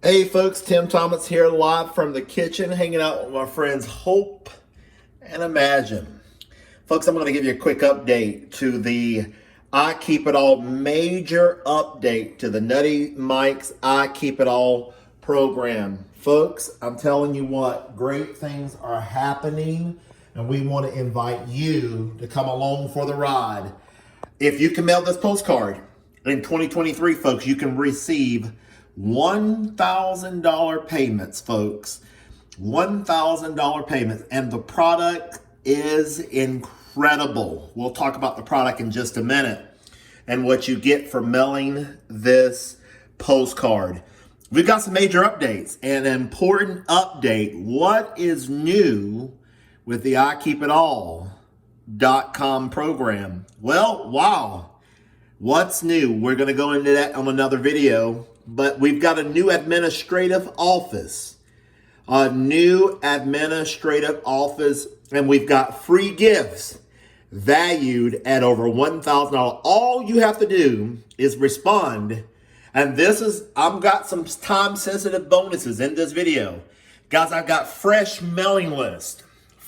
Hey folks, Tim Thomas here live from the kitchen, hanging out with my friends Hope and Imagine. Folks, I'm going to give you a quick update to the I Keep It All major update to the Nutty Mike's I Keep It All program. Folks, I'm telling you what, great things are happening and we want to invite you to come along for the ride. If you can mail this postcard in 2023, folks, you can receive $1,000 payments, folks. $1,000 payments. And the product is incredible. We'll talk about the product in just a minute and what you get for mailing this postcard. We've got some major updates. An important update. What is new with the IKeepItAll.com program? Well, wow. What's new? We're going to go into that on another video. But we've got a new administrative office. And we've got free gifts valued at over $1,000. All you have to do is respond. And I've got some time-sensitive bonuses in this video. Guys, I've got fresh mailing list.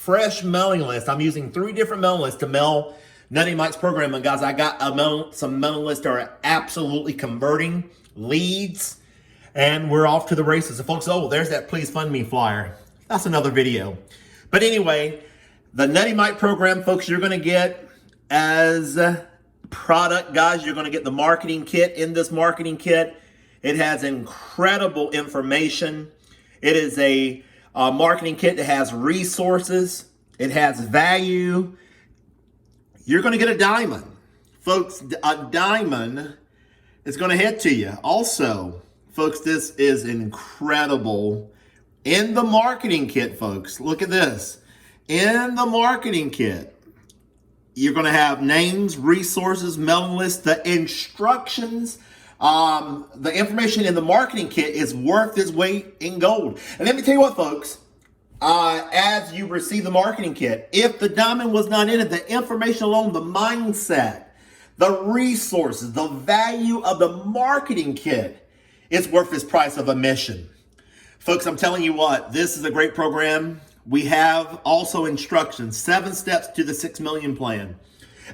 I'm using 3 different mailing lists to mail Nutty Mike's program. And guys, I got some mailing lists that are absolutely converting leads, and we're off to the races. So folks, there's that Please Fund Me flyer. That's another video. But anyway, the Nutty Mike program, folks, you're going to get as product, guys. You're going to get the marketing kit. In this marketing kit, it has incredible information. It is a marketing kit that has resources. It has value. You're going to get a diamond. Folks, a diamond is going to head to you. Also, folks, this is incredible. In the marketing kit, folks, look at this. In the marketing kit, you're going to have names, resources, mailing list, the instructions. The information in the marketing kit is worth its weight in gold. And let me tell you what, folks. As you receive the marketing kit, if the diamond was not in it, the information alone, the mindset, the resources, the value of the marketing kit is worth its price of admission. Folks, I'm telling you what, this is a great program. We have also instructions, 7 steps to the 6 million plan.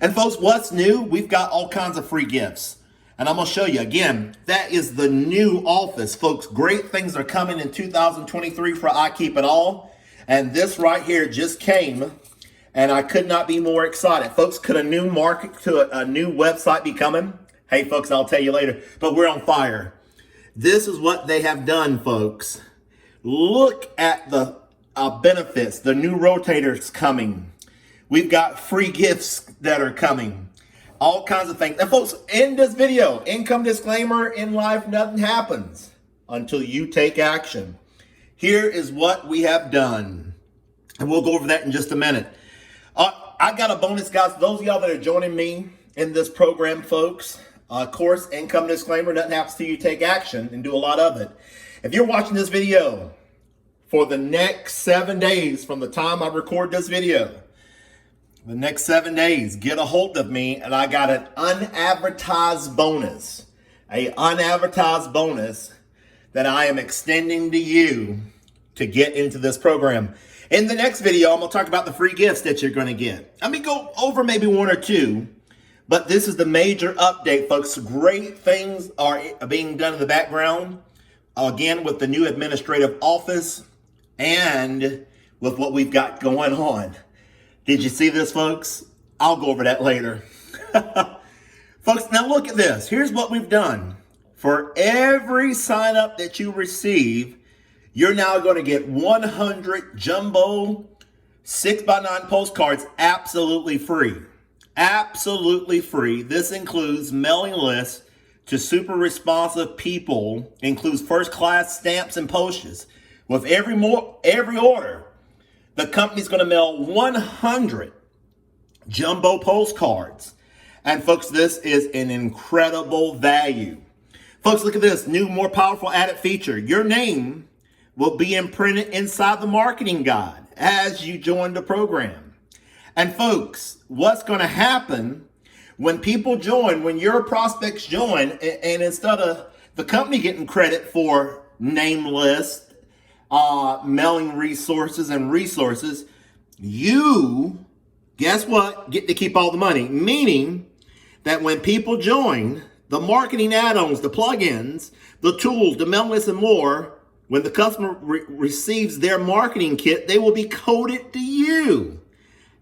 And folks, what's new? We've got all kinds of free gifts. And I'm going to show you again, that is the new office. Folks, great things are coming in 2023 for I Keep It All. And this right here just came. And I could not be more excited. Folks, could a new website be coming? Hey, folks, I'll tell you later. But we're on fire. This is what they have done, folks. Look at the benefits. The new rotators coming. We've got free gifts that are coming. All kinds of things. And folks, in this video, income disclaimer, in life, nothing happens until you take action. Here is what we have done. And we'll go over that in just a minute. I got a bonus, guys. Those of y'all that are joining me in this program, folks, of course, income disclaimer, nothing happens till you take action and do a lot of it. If you're watching this video for the next 7 days from the time I record this video, the next 7 days, get a hold of me, and I got an unadvertised bonus, that I am extending to you to get into this program. In the next video, I'm going to talk about the free gifts that you're going to get. Let me go over maybe 1 or 2, but this is the major update, folks. Great things are being done in the background, again, with the new administrative office and with what we've got going on. Did you see this, folks? I'll go over that later. Folks, now look at this. Here's what we've done. For every sign up that you receive, you're now going to get 100 jumbo 6x9 postcards absolutely free. Absolutely free. This includes mailing lists to super responsive people, includes first class stamps and postage. With every order, the company's going to mail 100 jumbo postcards. And folks, this is an incredible value. Folks, look at this new, more powerful added feature. Your name will be imprinted inside the marketing guide as you join the program. And folks, what's going to happen when your prospects join, and instead of the company getting credit for name list, mailing resources and resources, you, guess what, get to keep all the money. Meaning that when people join, the marketing add-ons, the plugins, the tools, the mail list, and more, when the customer receives their marketing kit, they will be coded to you.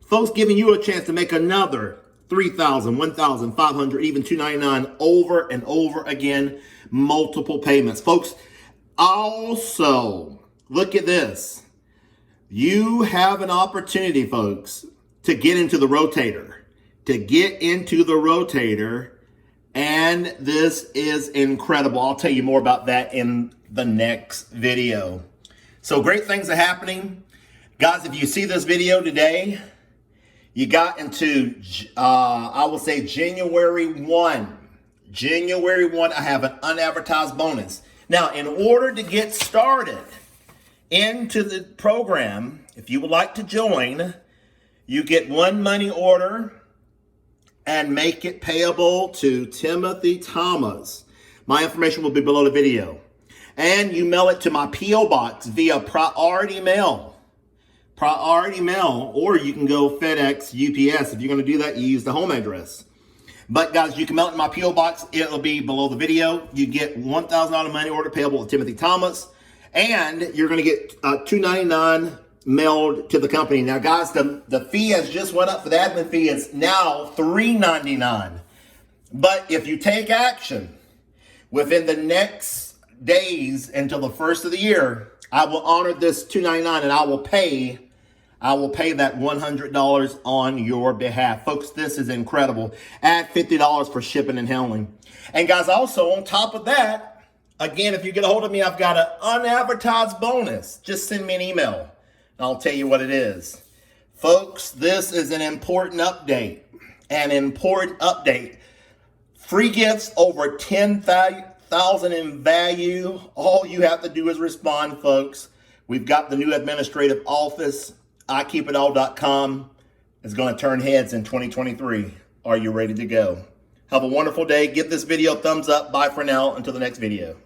Folks, giving you a chance to make another $3,000, $1,500, even $299 over and over again, multiple payments. Folks, also, look at this. You have an opportunity, folks, to get into the rotator. And this is incredible. I'll tell you more about that in the next video. So great things are happening. Guys, if you see this video today, you got into, I will say January 1. January 1, I have an unadvertised bonus. Now, in order to get started into the program, if you would like to join, you get one money order and make it payable to Timothy Thomas. My information will be below the video. And you mail it to my P.O. Box via priority mail. Priority mail, or you can go FedEx, UPS. If you're going to do that, you use the home address. But guys, you can mail it in my P.O. Box. It'll be below the video. You get $1,000 money order payable to Timothy Thomas. And you're going to get $299 mailed to the company. Now, guys, the fee has just went up for the admin fee. It's now $399. But if you take action within the next days until the first of the year, I will honor this $299 and I will pay that $100 on your behalf. Folks, this is incredible. Add $50 for shipping and handling. And guys, also on top of that, again, if you get a hold of me, I've got an unadvertised bonus. Just send me an email and I'll tell you what it is. Folks, this is an important update. Free gifts over $10,000 in value. All you have to do is respond, folks. We've got the new administrative office. IKeepItAll.com is going to turn heads in 2023. Are you ready to go? Have a wonderful day. Give this video a thumbs up. Bye for now. Until the next video.